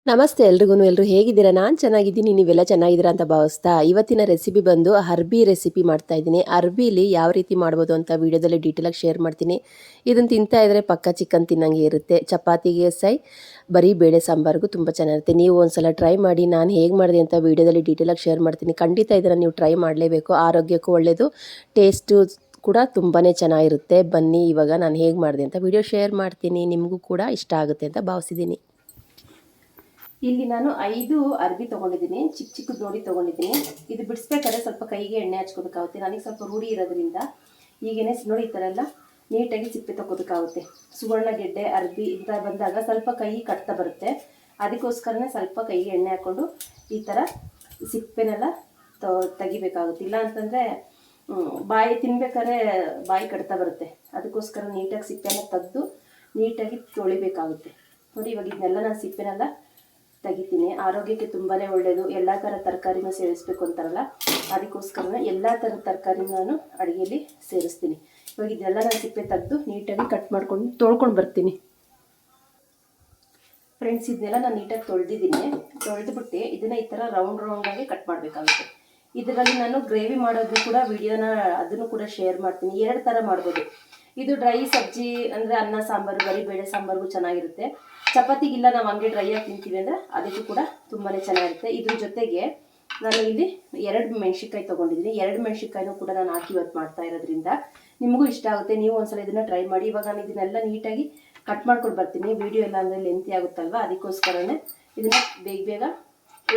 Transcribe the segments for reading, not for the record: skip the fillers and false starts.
ನಮಸ್ತೆ ಎಲ್ಲರೂ ಹೇಗಿದ್ದೀರಾ? ನಾನು ಚೆನ್ನಾಗಿದ್ದೀನಿ, ನೀವೆಲ್ಲ ಚೆನ್ನಾಗಿದ್ದೀರಾ ಅಂತ ಭಾವಿಸ್ತಾ ಇವತ್ತಿನ ರೆಸಿಪಿ ಬಂದು ಅರ್ಬಿ ರೆಸಿಪಿ ಮಾಡ್ತಾ ಇದ್ದೀನಿ. ಅರ್ಬಿಲಿ ಯಾವ ರೀತಿ ಮಾಡ್ಬೋದು ಅಂತ ವಿಡಿಯೋದಲ್ಲಿ ಡೀಟೇಲಾಗಿ ಶೇರ್ ಮಾಡ್ತೀನಿ. ಇದನ್ನು ತಿಂತಾ ಇದ್ದರೆ ಪಕ್ಕ ಚಿಕನ್ ತಿನ್ನಂಗೆ ಇರುತ್ತೆ. ಚಪಾತಿಗೆ ಬರೀ ಬೇಳೆ ಸಾಂಬಾರಿಗೂ ತುಂಬ ಚೆನ್ನಾಗಿರುತ್ತೆ. ನೀವು ಒಂದ್ಸಲ ಟ್ರೈ ಮಾಡಿ. ನಾನು ಹೇಗೆ ಮಾಡಿದೆ ಅಂತ ವಿಡಿಯೋದಲ್ಲಿ ಡೀಟೇಲಾಗಿ ಶೇರ್ ಮಾಡ್ತೀನಿ. ಖಂಡಿತ ಇದನ್ನು ನೀವು ಟ್ರೈ ಮಾಡಲೇಬೇಕು. ಆರೋಗ್ಯಕ್ಕೂ ಒಳ್ಳೆಯದು, ಟೇಸ್ಟು ಕೂಡ ತುಂಬಾ ಚೆನ್ನಾಗಿರುತ್ತೆ. ಬನ್ನಿ ಇವಾಗ ನಾನು ಹೇಗೆ ಮಾಡಿದೆ ಅಂತ ವಿಡಿಯೋ ಶೇರ್ ಮಾಡ್ತೀನಿ. ನಿಮಗೂ ಕೂಡ ಇಷ್ಟ ಆಗುತ್ತೆ ಅಂತ ಭಾವಿಸಿದ್ದೀನಿ. ಇಲ್ಲಿ ನಾನು 5 ಅರ್ಬಿ ತೊಗೊಂಡಿದ್ದೀನಿ. ಚಿಕ್ಕ ಚಿಕ್ಕದು ನೋಡಿ ತೊಗೊಂಡಿದ್ದೀನಿ. ಇದು ಬಿಡಿಸ್ಬೇಕಾದ್ರೆ ಸ್ವಲ್ಪ ಕೈಗೆ ಎಣ್ಣೆ ಹಚ್ಕೋಬೇಕಾಗುತ್ತೆ. ನನಗೆ ಸ್ವಲ್ಪ ರೂಢಿ ಇರೋದ್ರಿಂದ ಈಗೇನೆ ನೋಡಿ ಈ ಥರ ಎಲ್ಲ ನೀಟಾಗಿ ಸಿಪ್ಪೆ ತಗೋಬೇಕಾಗುತ್ತೆ. ಸುವರ್ಣ ಗೆಡ್ಡೆ ಅರ್ಬಿ ಇಂಥ ಬಂದಾಗ ಸ್ವಲ್ಪ ಕೈ ಕಟ್ತಾ ಬರುತ್ತೆ. ಅದಕ್ಕೋಸ್ಕರನೇ ಸ್ವಲ್ಪ ಕೈಗೆ ಎಣ್ಣೆ ಹಾಕ್ಕೊಂಡು ಈ ಥರ ಸಿಪ್ಪೆನೆಲ್ಲ ತೆಗಿಬೇಕಾಗುತ್ತೆ. ಇಲ್ಲ ಅಂತಂದರೆ ಬಾಯಿ ತಿನ್ಬೇಕಾದ್ರೆ ಬಾಯಿ ಕಟ್ತಾ ಬರುತ್ತೆ. ಅದಕ್ಕೋಸ್ಕರ ನೀಟಾಗಿ ಸಿಪ್ಪೆನ ತೆಗೆದು ನೀಟಾಗಿ ತೊಳಿಬೇಕಾಗುತ್ತೆ. ನೋಡಿ ಇವಾಗ ಇದನ್ನೆಲ್ಲ ನಾನು ಸಿಪ್ಪೆನೆಲ್ಲ ತೆಗಿತೀನಿ. ಆರೋಗ್ಯಕ್ಕೆ ತುಂಬಾ ಒಳ್ಳೆಯದು. ಎಲ್ಲ ಥರ ತರಕಾರಿನೂ ಸೇರಿಸ್ಬೇಕು ಅಂತಾರಲ್ಲ, ಅದಕ್ಕೋಸ್ಕರ ಎಲ್ಲ ಥರದ ತರಕಾರಿನ ನಾನು ಅಡುಗೆಯಲ್ಲಿ ಸೇರಿಸ್ತೀನಿ. ಇವಾಗ ಇದೆಲ್ಲ ನಾನು ಸಿಪ್ಪೆ ತೆಗೆದು ನೀಟಾಗಿ ಕಟ್ ಮಾಡ್ಕೊಂಡು ತೊಳ್ಕೊಂಡು ಬರ್ತೀನಿ. ಫ್ರೆಂಡ್ಸ್, ಇದನ್ನೆಲ್ಲ ನಾನು ನೀಟಾಗಿ ತೊಳೆದುಬಿಟ್ಟು ಇದನ್ನು ಈ ಥರ ರೌಂಡಾಗಿ ಕಟ್ ಮಾಡಬೇಕಾಗುತ್ತೆ. ಇದರಲ್ಲಿ ನಾನು ಗ್ರೇವಿ ಮಾಡೋದು ಕೂಡ ವಿಡಿಯೋನ ಅದನ್ನು ಕೂಡ ಶೇರ್ ಮಾಡ್ತೀನಿ. 2 ಥರ ಮಾಡ್ಬೋದು. ಇದು ಡ್ರೈ ಸಬ್ಜಿ ಅಂದರೆ ಅನ್ನ ಸಾಂಬಾರು, ಬರೀ ಬೇಳೆ ಸಾಂಬಾರಿಗೂ ಚೆನ್ನಾಗಿರುತ್ತೆ. ಚಪಾತಿಗಿಲ್ಲ ನಾವು ಹಂಗೆ ಡ್ರೈ ಆಗಿ ತಿಂತೀವಿ ಅಂದರೆ ಅದಕ್ಕೂ ಕೂಡ ತುಂಬಾ ಚೆನ್ನಾಗಿರುತ್ತೆ. ಇದ್ರ ಜೊತೆಗೆ ನಾನು ಇಲ್ಲಿ 2 ಮೆಣಸಿನ್ಕಾಯಿ ತೊಗೊಂಡಿದ್ದೀನಿ. 2 ಮೆಣಸಿನ್ಕಾಯಿನೂ ಕೂಡ ನಾನು ಹಾಕಿ ಇವತ್ತು ಮಾಡ್ತಾ ಇರೋದ್ರಿಂದ ನಿಮಗೂ ಇಷ್ಟ ಆಗುತ್ತೆ. ನೀವು ಒಂದ್ಸಲ ಇದನ್ನು ಟ್ರೈ ಮಾಡಿ. ಇವಾಗ ನಾನು ಇದನ್ನೆಲ್ಲ ನೀಟಾಗಿ ಕಟ್ ಮಾಡ್ಕೊಂಡು ಬರ್ತೀನಿ. ವಿಡಿಯೋ ಎಲ್ಲ ಅಂದರೆ ಲೆಂತಿ ಆಗುತ್ತಲ್ವ, ಅದಕ್ಕೋಸ್ಕರನೇ ಇದನ್ನು ಬೇಗ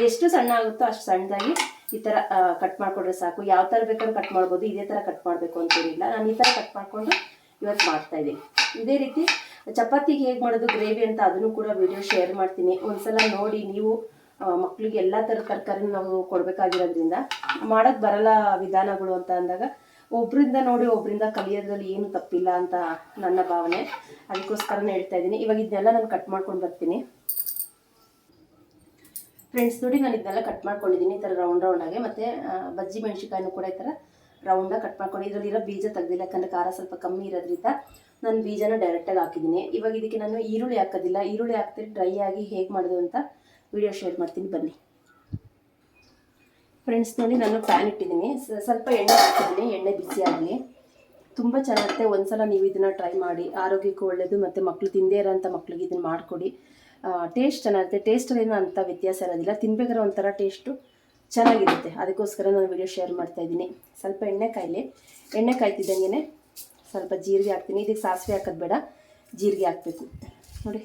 ಎಷ್ಟು ಸಣ್ಣ ಆಗುತ್ತೋ ಅಷ್ಟು ಸಣ್ಣದಾಗಿ ಈ ಥರ ಕಟ್ ಮಾಡಿಕೊಂಡ್ರೆ ಸಾಕು. ಯಾವ ಥರ ಬೇಕಾದ್ರೂ ಕಟ್ ಮಾಡ್ಬೋದು. ಇದೇ ಥರ ಕಟ್ ಮಾಡಬೇಕು ಅಂತೇನಿಲ್ಲ. ನಾನು ಈ ಥರ ಕಟ್ ಮಾಡಿಕೊಂಡು ಇವತ್ತು ಮಾಡ್ತಾಯಿದ್ದೀನಿ. ಇದೇ ರೀತಿ ಚಪಾತಿಗೆ ಹೇಗೆ ಮಾಡೋದು ಗ್ರೇವಿ ಅಂತ ಅದನ್ನು ಕೂಡ ವಿಡಿಯೋ ಶೇರ್ ಮಾಡ್ತೀನಿ. ಒಂದ್ಸಲ ನೋಡಿ. ನೀವು ಮಕ್ಕಳಿಗೆ ಎಲ್ಲ ಥರದ ತರಕಾರಿನ ನಾವು ಕೊಡಬೇಕಾಗಿರೋದ್ರಿಂದ ಮಾಡೋಕ್ಕೆ ಬರಲ್ಲ ವಿಧಾನಗಳು ಅಂತ ಅಂದಾಗ ಒಬ್ಬರಿಂದ ನೋಡಿ ಒಬ್ಬರಿಂದ ಕಲಿಯೋದ್ರಲ್ಲಿ ಏನು ತಪ್ಪಿಲ್ಲ ಅಂತ ನನ್ನ ಭಾವನೆ. ಅದಕ್ಕೋಸ್ಕರನೇ ಹೇಳ್ತಾ ಇದ್ದೀನಿ. ಇವಾಗ ಇದನ್ನೆಲ್ಲ ನಾನು ಕಟ್ ಮಾಡ್ಕೊಂಡು ಬರ್ತೀನಿ. ಫ್ರೆಂಡ್ಸ್ ನೋಡಿ, ನಾನು ಇದನ್ನೆಲ್ಲ ಕಟ್ ಮಾಡ್ಕೊಂಡಿದ್ದೀನಿ ಈ ಥರ ರೌಂಡಾಗಿ. ಮತ್ತು ಬಜ್ಜಿ ಮೆಣಸಿನ್ಕಾಯಿನೂ ಕೂಡ ಈ ಥರ ರೌಂಡಾಗಿ ಕಟ್ ಮಾಡ್ಕೊಂಡು ಇದರಲ್ಲಿರೋ ಬೀಜ ತೆಗ್ದಿಲ್ಲ. ಯಾಕಂದರೆ ಖಾರ ಸ್ವಲ್ಪ ಕಮ್ಮಿ ಇರೋದ್ರಿಂದ ನಾನು ಬೀಜನ ಡೈರೆಕ್ಟಾಗಿ ಹಾಕಿದ್ದೀನಿ. ಇವಾಗ ಇದಕ್ಕೆ ನಾನು ಈರುಳ್ಳಿ ಹಾಕೋದಿಲ್ಲ. ಈರುಳ್ಳಿ ಹಾಕ್ತೀನಿ ಡ್ರೈ ಆಗಿ ಹೇಗೆ ಮಾಡೋದು ಅಂತ ವಿಡಿಯೋ ಶೇರ್ ಮಾಡ್ತೀನಿ, ಬನ್ನಿ. ಫ್ರೆಂಡ್ಸ್ ನೋಡಿ, ನಾನು ಪ್ಯಾನ್ ಇಟ್ಟಿದ್ದೀನಿ. ಸ್ವಲ್ಪ ಎಣ್ಣೆ ಹಾಕಿದ್ದೀನಿ. ಎಣ್ಣೆ ಬಿಸಿ ಆಗಲಿ. ತುಂಬ ಚೆನ್ನಾಗಿರುತ್ತೆ. ಒಂದ್ಸಲ ನೀವು ಇದನ್ನು ಟ್ರೈ ಮಾಡಿ. ಆರೋಗ್ಯಕ್ಕೂ ಒಳ್ಳೆಯದು. ಮತ್ತು ಮಕ್ಕಳು ತಿಂದೇ ಇರೋಂಥ ಮಕ್ಕಳಿಗೆ ಇದನ್ನು ಮಾಡಿಕೊಡಿ. ಟೇಸ್ಟ್ ಚೆನ್ನಾಗಿರುತ್ತೆ. ಟೇಸ್ಟಲ್ಲೇನು ಅಂಥ ವ್ಯತ್ಯಾಸ ಇರೋದಿಲ್ಲ. ತಿನ್ಬೇಕಾದ್ರೆ ಒಂಥರ ಟೇಸ್ಟು ಚೆನ್ನಾಗಿರುತ್ತೆ. ಅದಕ್ಕೋಸ್ಕರ ನಾನು ವಿಡಿಯೋ ಶೇರ್ ಮಾಡ್ತಾಯಿದ್ದೀನಿ. ಸ್ವಲ್ಪ ಎಣ್ಣೆ ಕಾಯ್ತಿದ್ದಂಗೆ ಸ್ವಲ್ಪ ಜೀರಿಗೆ ಹಾಕ್ತೀನಿ. ಇದಕ್ಕೆ ಸಾಸಿವೆ ಹಾಕೋದು ಬೇಡ, ಜೀರಿಗೆ ಹಾಕಬೇಕು ನೋಡಿ.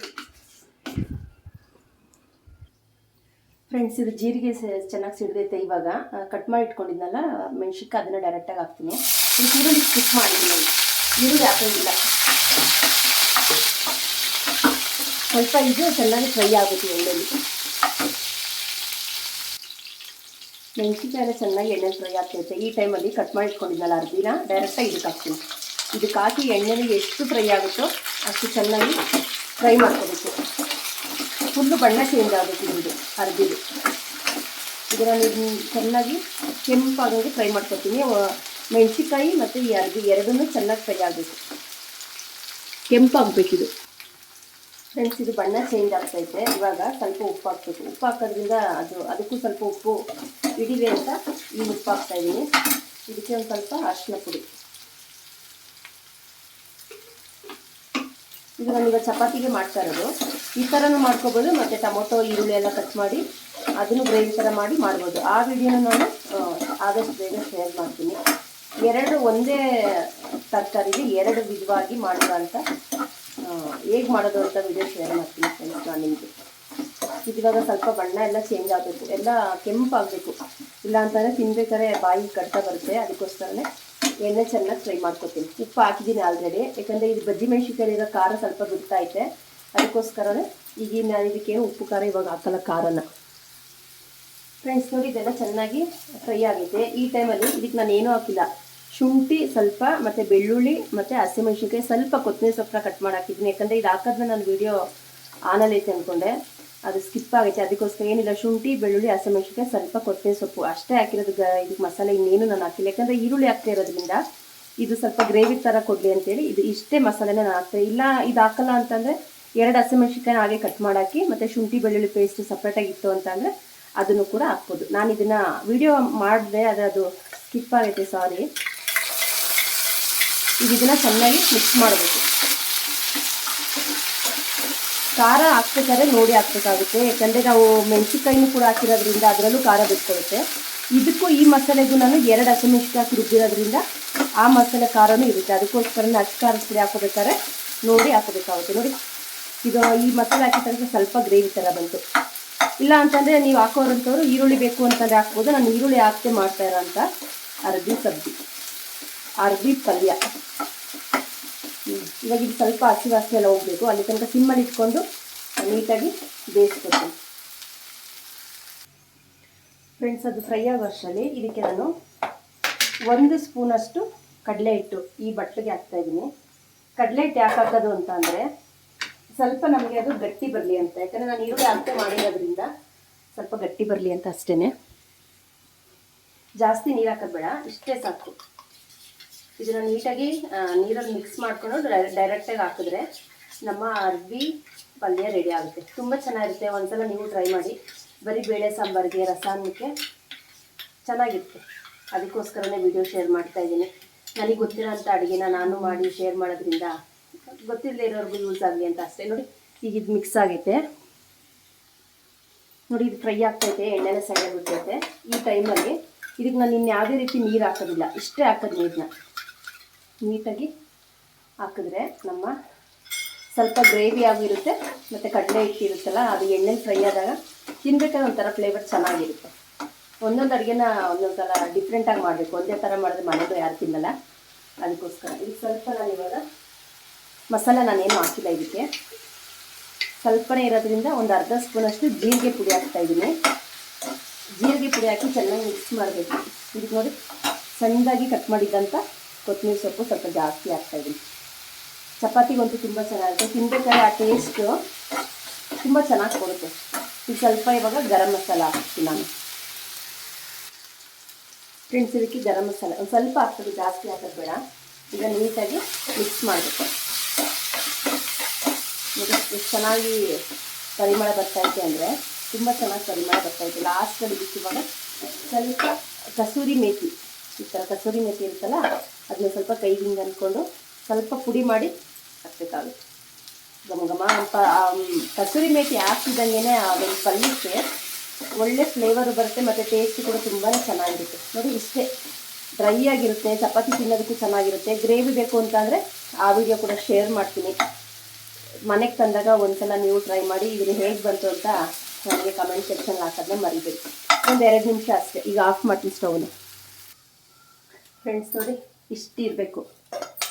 ಫ್ರೆಂಡ್ಸ್, ಇದು ಜೀರಿಗೆ ಚೆನ್ನಾಗಿ ಸಿಡಿದೈತೆ. ಇವಾಗ ಕಟ್ ಮಾಡಿ ಇಟ್ಕೊಂಡಿದ್ನಲ್ಲ ಮೆಣಸಿನ್ಕಾಯಿ, ಅದನ್ನು ಡೈರೆಕ್ಟಾಗಿ ಹಾಕ್ತೀನಿ. ಈ ಈರುಳ್ಳಿ ಸ್ಕಿಪ್ ಮಾಡಿದ್ದೀನಿ. ಈರುಳ್ಳಿ ಹಾಕೋದಿಲ್ಲ. ಸ್ವಲ್ಪ ಇದು ಚೆನ್ನಾಗಿ ಫ್ರೈ ಆಗುತ್ತೆ ಎಣ್ಣೆಲಿ. ಮೆಣಸಿನ್ಕಾಯಿ ಚೆನ್ನಾಗಿ ಎಣ್ಣೆ ಫ್ರೈ ಆಗ್ತೈತೆ. ಈ ಟೈಮಲ್ಲಿ ಕಟ್ ಮಾಡಿ ಇಟ್ಕೊಂಡಿದ್ದಲ್ಲ ಅರ್ಬಿನ ಡೈರೆಕ್ಟಾಗಿ ಇದಕ್ಕೆ ಹಾಕ್ತೀನಿ. ಇದಕ್ಕೆ ಹಾಕಿ ಎಣ್ಣೆಲಿ ಎಷ್ಟು ಫ್ರೈ ಆಗುತ್ತೋ ಅಷ್ಟು ಚೆನ್ನಾಗಿ ಫ್ರೈ ಮಾಡ್ಕೋಬೇಕು. ಫುಲ್ಲು ಬಣ್ಣ ಚೇಂಜ್ ಆಗಬೇಕು ಇದು ಅರ್ಬಿದು. ಇದನ್ನು ಚೆನ್ನಾಗಿ ಕೆಂಪಾಗೋದು ಫ್ರೈ ಮಾಡ್ಕೊತೀನಿ. ಮೆಣಸಿನ್ಕಾಯಿ ಮತ್ತು ಈ ಅರ್ಬಿ ಎರಡನ್ನೂ ಚೆನ್ನಾಗಿ ಫ್ರೈ ಆಗಬೇಕು, ಕೆಂಪಾಗಬೇಕಿದು. ಫ್ರೆಂಡ್ಸ್, ಇದು ಬಣ್ಣ ಚೇಂಜ್ ಆಗ್ತೈತೆ. ಇವಾಗ ಸ್ವಲ್ಪ ಉಪ್ಪು ಹಾಕಬೇಕು. ಉಪ್ಪು ಹಾಕೋದ್ರಿಂದ ಅದಕ್ಕೂ ಸ್ವಲ್ಪ ಉಪ್ಪು ಹಿಡಿದೆ ಅಂತ ಈ ಉಪ್ಪು ಹಾಕ್ತಾಯಿದ್ದೀನಿ. ಇದಕ್ಕೆ ಒಂದು ಸ್ವಲ್ಪ ಅರಿಶಿನ ಪುಡಿ. ಇದು ನಾನೀಗ ಚಪಾತಿಗೆ ಮಾಡ್ತಾ ಇರೋದು. ಈ ಥರನೂ ಮಾಡ್ಕೋಬೋದು. ಮತ್ತು ಟೊಮೊಟೊ ಈರುಳ್ಳಿ ಎಲ್ಲ ಕಟ್ ಮಾಡಿ ಅದನ್ನು ಗ್ರೇವಿ ಥರ ಮಾಡಿ ಮಾಡ್ಬೋದು. ಆ ವಿಡಿಯೋನ ನಾನು ಆದಷ್ಟು ಬೇಗ ಶೇರ್ ಮಾಡ್ತೀನಿ. ಒಂದೇ ತರಕಾರಿಗೆ 2 ವಿಧವಾಗಿ ಮಾಡೋದು ಅಂತ ಹೇಗೆ ಮಾಡೋದು ಅಂತ ವಿಡಿಯೋ ಶೇರ್ ಮಾಡ್ತೀನಿ ಫ್ರೆಂಡ್ಸ್ ನಾನು ನಿಮಗೆ. ಇವಾಗ ಸ್ವಲ್ಪ ಬಣ್ಣ ಎಲ್ಲ ಚೇಂಜ್ ಆಗಬೇಕು, ಎಲ್ಲ ಕೆಂಪಾಗಬೇಕು. ಇಲ್ಲ ಅಂತಂದರೆ ತಿನ್ಬೇಕಾದ್ರೆ ಬಾಯಿ ಕಟ್ತಾ ಬರುತ್ತೆ. ಅದಕ್ಕೋಸ್ಕರನೇ ಎಣ್ಣೆ ಚೆನ್ನಾಗಿ ಫ್ರೈ ಮಾಡ್ಕೊತೀನಿ. ಉಪ್ಪು ಹಾಕಿದ್ದೀನಿ ಆಲ್ರೆಡಿ. ಯಾಕಂದರೆ ಇದು ಬಜ್ಜಿ ಮೆಣಸಿನ್ಕಾಯಿರೋ ಖಾರ ಸ್ವಲ್ಪ ಬಿಡ್ತೈತೆ. ಅದಕ್ಕೋಸ್ಕರನೇ ಈಗ ನಾನು ಇದಕ್ಕೇನು ಉಪ್ಪು ಖಾರ ಇವಾಗ ಹಾಕಲ್ಲ, ಖಾರನ. ಫ್ರೆಂಡ್ಸ್ ನೋಡಿ, ಇದೆಲ್ಲ ಚೆನ್ನಾಗಿ ಫ್ರೈ ಆಗೈತೆ. ಈ ಟೈಮಲ್ಲಿ ಇದಕ್ಕೆ ನಾನು ಏನೂ ಹಾಕಿಲ್ಲ. ಶುಂಠಿ ಸ್ವಲ್ಪ, ಮತ್ತು ಬೆಳ್ಳುಳ್ಳಿ, ಮತ್ತು ಹಸಿಮೆಣಸಿನ್ಕಾಯಿ, ಸ್ವಲ್ಪ ಕೊತ್ತಂಬರಿ ಸೊಪ್ಪನ್ನ ಕಟ್ ಮಾಡಿ ಹಾಕಿದ್ದೀನಿ. ಯಾಕಂದರೆ ಇದು ಹಾಕೋದನ್ನ ನಾನು ವಿಡಿಯೋ ಆನಲ್ಲೈತೆ ಅಂದ್ಕೊಂಡೆ, ಅದು ಸ್ಕಿಪ್ ಆಗೈತೆ. ಅದಕ್ಕೋಸ್ಕರ ಏನಿಲ್ಲ, ಶುಂಠಿ, ಬೆಳ್ಳುಳ್ಳಿ, ಹಸಿಮೆಣಸಿನ್ಕಾಯಿ, ಸ್ವಲ್ಪ ಕೊತ್ತಂಬರಿ ಸೊಪ್ಪು ಅಷ್ಟೇ ಹಾಕಿರೋದು. ಇದಕ್ಕೆ ಮಸಾಲೆ ಇನ್ನೇನು ನಾನು ಹಾಕಿಲ್ಲ. ಯಾಕಂದರೆ ಈರುಳ್ಳಿ ಹಾಕ್ತಾ ಇರೋದ್ರಿಂದ ಇದು ಸ್ವಲ್ಪ ಗ್ರೇವಿ ಥರ ಕೊಡಲಿ ಅಂತೇಳಿ ಇಷ್ಟೇ ಮಸಾಲೆನ ನಾನು ಹಾಕ್ತೀನಿ. ಇಲ್ಲ ಇದು ಹಾಕಲ್ಲ ಅಂತಂದರೆ 2 ಹಸಿಮೆಣಸಿನ್ಕಾಯಿ ಹಾಗೆ ಕಟ್ ಮಾಡಾಕಿ, ಮತ್ತು ಶುಂಠಿ ಬೆಳ್ಳುಳ್ಳಿ ಪೇಸ್ಟ್ ಸಪ್ರೇಟಾಗಿ ಇತ್ತು ಅಂತ ಅಂದರೆ ಅದನ್ನು ಕೂಡ ಹಾಕ್ಬೋದು. ನಾನು ಇದನ್ನು ವಿಡಿಯೋ ಮಾಡಿದೆ, ಅದು ಸ್ಕಿಪ್ ಆಗೈತೆ, ಸಾರಿ. ಈಗ ಇದನ್ನು ಚೆನ್ನಾಗಿ ಮಿಕ್ಸ್ ಮಾಡಬೇಕು. ಖಾರ ಹಾಕ್ಬೇಕಾದ್ರೆ ನೋಡಿ ಹಾಕ್ಬೇಕಾಗುತ್ತೆ, ಯಾಕಂದರೆ ನಾವು ಮೆಣಸಿನ್ಕಾಯಿನೂ ಕೂಡ ಹಾಕಿರೋದ್ರಿಂದ ಅದರಲ್ಲೂ ಖಾರ ಬಿಟ್ಕೊಳುತ್ತೆ. ಇದಕ್ಕೂ ಈ ಮಸಾಲೆಗೂ ನಾನು 2 ಹಸಿಮೆಣಸಿನ್ಕಾಯಿ ರುಬ್ಬಿರೋದ್ರಿಂದ ಆ ಮಸಾಲೆ ಖಾರನೂ ಇರುತ್ತೆ. ಅದಕ್ಕೋಸ್ಕರ ಅಷ್ಟು ಖಾರದ ಪುಡಿ ಹಾಕೋಬೇಕಾದ್ರೆ ನೋಡಿ ಹಾಕೋಬೇಕಾಗುತ್ತೆ. ನೋಡಿ, ಇದು ಈ ಮಸಾಲೆ ಹಾಕಿದ ತನಕ ಸ್ವಲ್ಪ ಗ್ರೇವಿ ಥರ ಬಂತು. ಇಲ್ಲ ಅಂತಂದರೆ ನೀವು ಹಾಕೋರಂಥವ್ರು ಈರುಳ್ಳಿ ಬೇಕು ಅಂತಂದರೆ ಹಾಕ್ಬೋದು. ನಾನು ಈರುಳ್ಳಿ ಹಾಕ್ತೆ ಮಾಡ್ತಾ ಇರೋಂಥ ಅರಬಿ ಸಬ್ಜಿ, ಅರಬಿ ಪಲ್ಯ. ಇವಾಗ ಇದು ಸ್ವಲ್ಪ ಹಸಿ ವಾಸನೆ ಎಲ್ಲ ಹೋಗಬೇಕು, ಅಲ್ಲಿ ತನಕ ಸಿಮ್ಮಲ್ಲಿ ಇಟ್ಕೊಂಡು ನೀಟಾಗಿ ಬೇಯಿಸ್ಕೊತೀನಿ ಫ್ರೆಂಡ್ಸ್. ಅದು ಫ್ರೈ ಆಗೋ ಅಷ್ಟರಲ್ಲಿ ಇದಕ್ಕೆ ನಾನು 1 ಸ್ಪೂನಷ್ಟು ಕಡಲೆ ಹಿಟ್ಟು ಈ ಬಟ್ಲಿಗೆ ಹಾಕ್ತಾಯಿದ್ದೀನಿ. ಕಡಲೆ ಹಿಟ್ಟು ಯಾಕೆ ಹಾಕೋದು ಅಂತ ಅಂದರೆ ಸ್ವಲ್ಪ ನಮಗೆ ಅದು ಗಟ್ಟಿ ಬರಲಿ ಅಂತ, ಯಾಕಂದರೆ ನಾನು ಈರುಳ್ಳಿ ಹಾಕ್ತೆ ಮಾಡಿರೋದ್ರಿಂದ ಸ್ವಲ್ಪ ಗಟ್ಟಿ ಬರಲಿ ಅಂತ ಅಷ್ಟೇ. ಜಾಸ್ತಿ ನೀರು ಹಾಕೋದು ಬೇಡ, ಇಷ್ಟೇ ಸಾಕು. ಇದನ್ನು ನೀಟಾಗಿ ನೀರಲ್ಲಿ ಮಿಕ್ಸ್ ಮಾಡಿಕೊಂಡು ಡೈರೆಕ್ಟಾಗಿ ಹಾಕಿದ್ರೆ ನಮ್ಮ ಅರಬಿ ಪಲ್ಯ ರೆಡಿ ಆಗುತ್ತೆ. ತುಂಬ ಚೆನ್ನಾಗಿರುತ್ತೆ, ಒಂದ್ಸಲ ನೀವು ಟ್ರೈ ಮಾಡಿ. ಬರೀ ಬೇಳೆ ಸಾಂಬಾರಿಗೆ, ರಸಾನ್ನಕ್ಕೆ ಚೆನ್ನಾಗಿರುತ್ತೆ. ಅದಕ್ಕೋಸ್ಕರನೇ ವಿಡಿಯೋ ಶೇರ್ ಮಾಡ್ತಾಯಿದ್ದೀನಿ. ನನಗೆ ಗೊತ್ತಿರೋಂಥ ಅಡುಗೆನ ನಾನು ಮಾಡಿ ಶೇರ್ ಮಾಡೋದ್ರಿಂದ ಗೊತ್ತಿಲ್ಲದೆ ಇರೋರ್ಗೂ ಯೂಸ್ ಆಗಲಿ ಅಂತ ಅಷ್ಟೇ. ನೋಡಿ, ಈಗ ಇದು ಮಿಕ್ಸ್ ಆಗೈತೆ ನೋಡಿ, ಇದು ಫ್ರೈ ಆಗ್ತೈತೆ, ಎಣ್ಣೆನ ಸೈಡಲ್ಲಿ ಬಿಡ್ತೈತೆ. ಈ ಟೈಮಲ್ಲಿ ಇದಕ್ಕೆ ನಾನು ಯಾವುದೇ ರೀತಿ ನೀರು ಹಾಕೋದಿಲ್ಲ, ಇಷ್ಟೇ ಹಾಕೋದು. ನೀರನ್ನ ನೀಟಾಗಿ ಹಾಕಿದ್ರೆ ನಮ್ಮ ಸ್ವಲ್ಪ ಗ್ರೇವಿ ಆಗಿರುತ್ತೆ, ಮತ್ತು ಕಡಲೆ ಹಿಟ್ಟು ಇರುತ್ತಲ್ಲ ಅದು ಎಣ್ಣೆಲಿ ಫ್ರೈ ಆದಾಗ ತಿನ್ಬೇಕಾದ್ರೆ ಒಂಥರ ಫ್ಲೇವರ್ ಚೆನ್ನಾಗಿರುತ್ತೆ. ಒಂದೊಂದು ಅಡುಗೆನ ಒಂದೊಂದು ಸಲ ಡಿಫ್ರೆಂಟಾಗಿ ಮಾಡಬೇಕು, ಒಂದೇ ಥರ ಮಾಡಿದ್ರೆ ಮನೆಗೂ ಯಾರು ತಿನ್ನಲ್ಲ. ಅದಕ್ಕೋಸ್ಕರ ಇದಕ್ಕೆ ಸ್ವಲ್ಪ ನಾನು ಇವಾಗ ಮಸಾಲ ನಾನೇನು ಹಾಕಿಲ್ಲ. ಇದಕ್ಕೆ ಸ್ವಲ್ಪನೇ ಇರೋದ್ರಿಂದ ಒಂದು ಅರ್ಧ ಸ್ಪೂನಷ್ಟು ಜೀರಿಗೆ ಪುಡಿ ಹಾಕ್ತಾಯಿದ್ದೀನಿ. ಜೀರಿಗೆ ಪುಡಿ ಹಾಕಿ ಚೆನ್ನಾಗಿ ಮಿಕ್ಸ್ ಮಾಡಬೇಕು. ಇದಕ್ಕೆ ನೋಡಿ, ಸಣ್ಣದಾಗಿ ಕಟ್ ಮಾಡಿದ್ದಂಥ ಕೊತ್ತಂಬರಿ ಸೊಪ್ಪು ಸ್ವಲ್ಪ ಜಾಸ್ತಿ ಹಾಕ್ತಾಯಿದ್ದೀನಿ. ಚಪಾತಿಗಂತೂ ತುಂಬ ಚೆನ್ನಾಗಿರುತ್ತೆ, ತಿನ್ಬೇಕಾದ್ರೆ ಆ ಟೇಸ್ಟು ತುಂಬ ಚೆನ್ನಾಗಿ ಕೊಡುತ್ತೆ. ಇದು ಸ್ವಲ್ಪ ಇವಾಗ ಗರಂ ಮಸಾಲ ಹಾಕ್ತೀನಿ ನಾನು ಫ್ರೆಂಡ್ಸ್. ಇದಕ್ಕೆ ಗರಂ ಮಸಾಲ ಒಂದು ಸ್ವಲ್ಪ ಹಾಕ್ತದೆ, ಜಾಸ್ತಿ ಹಾಕೋದು ಬೇಡ. ಈಗ ನೀಟಾಗಿ ಮಿಕ್ಸ್ ಮಾಡಬೇಕು. ಎಷ್ಟು ಚೆನ್ನಾಗಿ ಪರಿಮಳ ಬರ್ತಾಯಿದೆ ಅಂದರೆ ತುಂಬ ಚೆನ್ನಾಗಿ ಪರಿಮಳ ಬರ್ತಾಯಿದೆ. ಲಾಸ್ಟಲ್ಲಿ ಇದಕ್ಕೆ ಇವಾಗ ಸ್ವಲ್ಪ ಕಸೂರಿ ಮೇಥಿ, ಈ ಥರ ಕಸೂರಿ ಮೇಥಿ ಇರುತ್ತಲ್ಲ ಅದನ್ನ ಸ್ವಲ್ಪ ಕೈಗೆ ಹಿಂಗೆ ಅಂದ್ಕೊಂಡು ಸ್ವಲ್ಪ ಪುಡಿ ಮಾಡಿ ಹಾಕಬೇಕಾಗುತ್ತೆ. ಘಮ ಘಮ ಅಂತ ಕಸೂರಿ ಮೇಥಿ ಹಾಕ್ತಿದ್ದಂಗೆ ಅದೊಂದು ಪಲ್ಯಕ್ಕೆ ಒಳ್ಳೆ ಫ್ಲೇವರು ಬರುತ್ತೆ, ಮತ್ತು ಟೇಸ್ಟ್ ಕೂಡ ತುಂಬಾ ಚೆನ್ನಾಗಿರುತ್ತೆ. ನೋಡಿ, ಇಷ್ಟೇ ಡ್ರೈ ಆಗಿರುತ್ತೆ, ಚಪಾತಿ ತಿನ್ನೋದಕ್ಕೂ ಚೆನ್ನಾಗಿರುತ್ತೆ. ಗ್ರೇವಿ ಬೇಕು ಅಂತಂದರೆ ಆ ವಿಡಿಯೋ ಕೂಡ ಶೇರ್ ಮಾಡ್ತೀನಿ. ಮನೆಗೆ ತಂದಾಗ ಒಂದ್ಸಲ ನೀವು ಟ್ರೈ ಮಾಡಿ. ಇದನ್ನು ಹೇಗೆ ಬಂತು ಅಂತ ನನಗೆ ಕಮೆಂಟ್ ಸೆಕ್ಷನ್ ಹಾಕೋದನ್ನ ಮರಿಬೇಡಿ. ಒಂದು 2 ನಿಮಿಷ ಅಷ್ಟೇ. ಈಗ ಆಫ್ ಮಾಡ್ತೀನಿ ಸ್ಟವ್ನ ಫ್ರೆಂಡ್ಸ್. ನೋಡಿ, ಇಷ್ಟು ಇರಬೇಕು,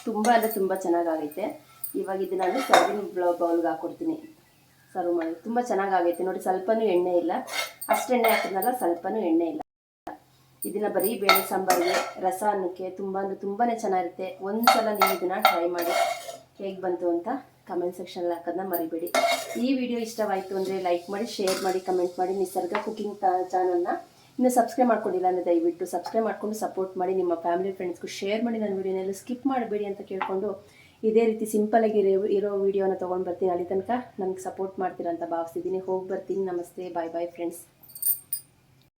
ತುಂಬ ಅಂದರೆ ತುಂಬ ಚೆನ್ನಾಗಾಗೈತೆ. ಇವಾಗ ಇದು ನಾನು ಸರ್ವಿಂಗ್ ಬೌಲ್ಗೆ ಹಾಕ್ಕೊಡ್ತೀನಿ, ಸರ್ವ್ ಮಾಡಿ. ತುಂಬ ಚೆನ್ನಾಗಾಗೈತೆ ನೋಡಿ, ಸ್ವಲ್ಪನೂ ಎಣ್ಣೆ ಇಲ್ಲ, ಅಷ್ಟು ಎಣ್ಣೆ ಹಾಕಿದ್ನಲ್ಲ, ಸ್ವಲ್ಪನೂ ಎಣ್ಣೆ ಇಲ್ಲ. ಇದನ್ನು ಬರೀ ಬೇಳೆ ಸಾಂಬಾರಿಗೆ, ರಸ ಅನ್ನಕ್ಕೆ ತುಂಬ ಅಂದರೆ ತುಂಬಾ ಚೆನ್ನಾಗಿರುತ್ತೆ. ಒಂದು ಸಲ ನೀವು ಇದನ್ನು ಟ್ರೈ ಮಾಡಿ, ಹೇಗೆ ಬಂತು ಅಂತ ಕಮೆಂಟ್ ಸೆಕ್ಷನಲ್ಲಿ ಹಾಕೋದನ್ನ ಮರಿಬೇಡಿ. ಈ ವಿಡಿಯೋ ಇಷ್ಟವಾಯಿತು ಅಂದರೆ ಲೈಕ್ ಮಾಡಿ, ಶೇರ್ ಮಾಡಿ, ಕಮೆಂಟ್ ಮಾಡಿ. ನಿಸರ್ಗ ಕುಕಿಂಗ್ ಚಾನಲ್ನ ಇನ್ನು ಸಬ್ಸ್ಕ್ರೈಬ್ ಮಾಡ್ಕೊಂಡಿಲ್ಲ ಅಂದರೆ ದಯವಿಟ್ಟು ಸಬ್ಸ್ಕ್ರೈಬ್ ಮಾಡಿಕೊಂಡು ಸಪೋರ್ಟ್ ಮಾಡಿ. ನಿಮ್ಮ ಫ್ಯಾಮಿಲಿ ಫ್ರೆಂಡ್ಸ್ಗೂ ಶೇರ್ ಮಾಡಿ. ನನ್ನ ವಿಡಿಯೋನೆಲ್ಲ ಸ್ಕಿಪ್ ಮಾಡಬೇಡಿ ಅಂತ ಕೇಳಿಕೊಂಡು ಇದೇ ರೀತಿ ಸಿಂಪಲಾಗಿ ಇರೋ ವಿಡಿಯೋನ ತೊಗೊಂಡು ಬರ್ತೀನಿ. ಅಲ್ಲಿ ತನಕ ನನಗೆ ಸಪೋರ್ಟ್ ಮಾಡ್ತೀರಾ ಅಂತ ಭಾವಿಸ್ತಿದ್ದೀನಿ. ಹೋಗಿ ಬರ್ತೀನಿ. ನಮಸ್ತೆ, ಬಾಯ್ ಬಾಯ್ ಫ್ರೆಂಡ್ಸ್.